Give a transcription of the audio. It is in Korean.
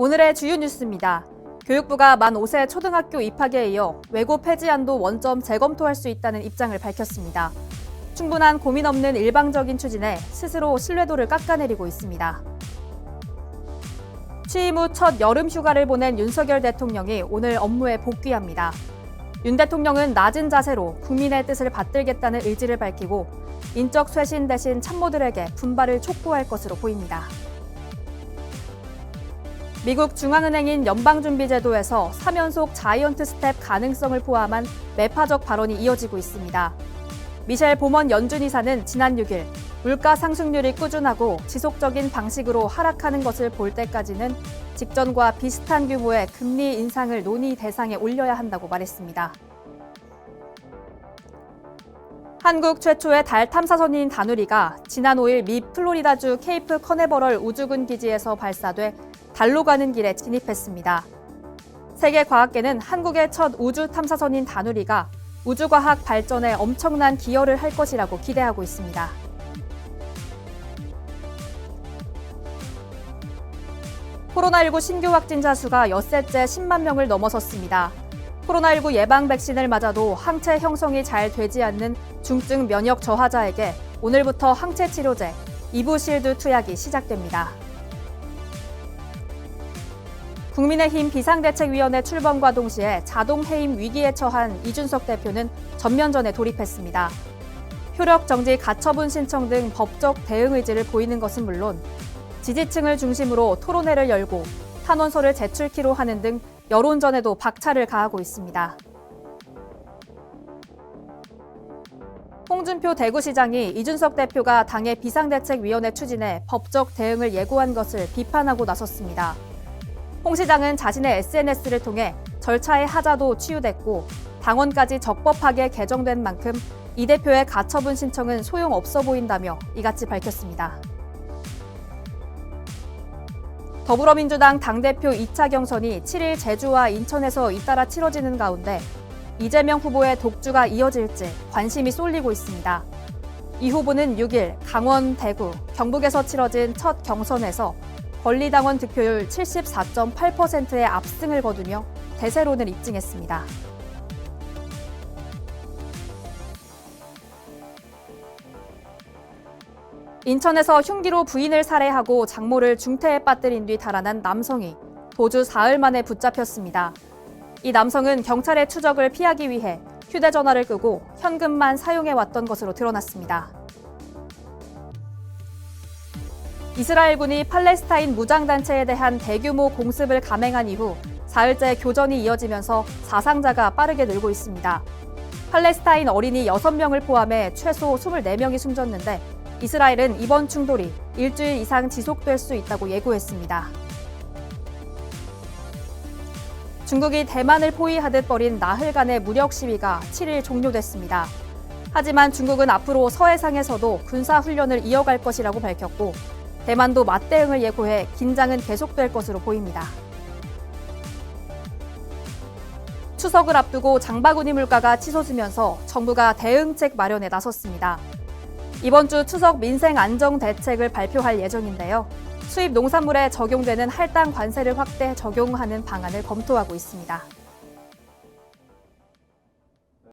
오늘의 주요 뉴스입니다. 교육부가 만 5세 초등학교 입학에 이어 외고 폐지안도 원점 재검토할 수 있다는 입장을 밝혔습니다. 충분한 고민 없는 일방적인 추진에 스스로 신뢰도를 깎아내리고 있습니다. 취임 후 첫 여름 휴가를 보낸 윤석열 대통령이 오늘 업무에 복귀합니다. 윤 대통령은 낮은 자세로 국민의 뜻을 받들겠다는 의지를 밝히고 인적 쇄신 대신 참모들에게 분발을 촉구할 것으로 보입니다. 미국 중앙은행인 연방준비제도에서 3연속 자이언트 스텝 가능성을 포함한 매파적 발언이 이어지고 있습니다. 미셸 보먼 연준이사는 지난 6일 물가 상승률이 꾸준하고 지속적인 방식으로 하락하는 것을 볼 때까지는 직전과 비슷한 규모의 금리 인상을 논의 대상에 올려야 한다고 말했습니다. 한국 최초의 달 탐사선인 다누리가 지난 5일 미 플로리다주 케이프 커네버럴 우주군 기지에서 발사돼 달로 가는 길에 진입했습니다. 세계과학계는 한국의 첫 우주 탐사선인 다누리가 우주과학 발전에 엄청난 기여를 할 것이라고 기대하고 있습니다. 코로나19 신규 확진자 수가 엿새째 10만 명을 넘어섰습니다. 코로나19 예방 백신을 맞아도 항체 형성이 잘 되지 않는 중증 면역 저하자에게 오늘부터 항체 치료제 이부실드 투약이 시작됩니다. 국민의힘 비상대책위원회 출범과 동시에 자동 해임 위기에 처한 이준석 대표는 전면전에 돌입했습니다. 효력 정지 가처분 신청 등 법적 대응 의지를 보이는 것은 물론 지지층을 중심으로 토론회를 열고 탄원서를 제출키로 하는 등 여론전에도 박차를 가하고 있습니다. 홍준표 대구시장이 이준석 대표가 당의 비상대책위원회 추진에 법적 대응을 예고한 것을 비판하고 나섰습니다. 홍 시장은 자신의 SNS를 통해 절차의 하자도 치유됐고 당원까지 적법하게 개정된 만큼 이 대표의 가처분 신청은 소용없어 보인다며 이같이 밝혔습니다. 더불어민주당 당대표 2차 경선이 7일 제주와 인천에서 잇따라 치러지는 가운데 이재명 후보의 독주가 이어질지 관심이 쏠리고 있습니다. 이 후보는 6일 강원, 대구, 경북에서 치러진 첫 경선에서 권리당원 득표율 74.8%의 압승을 거두며 대세론을 입증했습니다. 인천에서 흉기로 부인을 살해하고 장모를 중태에 빠뜨린 뒤 달아난 남성이 도주 사흘 만에 붙잡혔습니다. 이 남성은 경찰의 추적을 피하기 위해 휴대전화를 끄고 현금만 사용해왔던 것으로 드러났습니다. 이스라엘군이 팔레스타인 무장단체에 대한 대규모 공습을 감행한 이후 사흘째 교전이 이어지면서 사상자가 빠르게 늘고 있습니다. 팔레스타인 어린이 6명을 포함해 최소 24명이 숨졌는데 이스라엘은 이번 충돌이 일주일 이상 지속될 수 있다고 예고했습니다. 중국이 대만을 포위하듯 벌인 나흘간의 무력 시위가 7일 종료됐습니다. 하지만 중국은 앞으로 서해상에서도 군사훈련을 이어갈 것이라고 밝혔고 대만도 맞대응을 예고해 긴장은 계속될 것으로 보입니다. 추석을 앞두고 장바구니 물가가 치솟으면서 정부가 대응책 마련에 나섰습니다. 이번 주 추석 민생 안정 대책을 발표할 예정인데요. 수입 농산물에 적용되는 할당 관세를 확대 적용하는 방안을 검토하고 있습니다.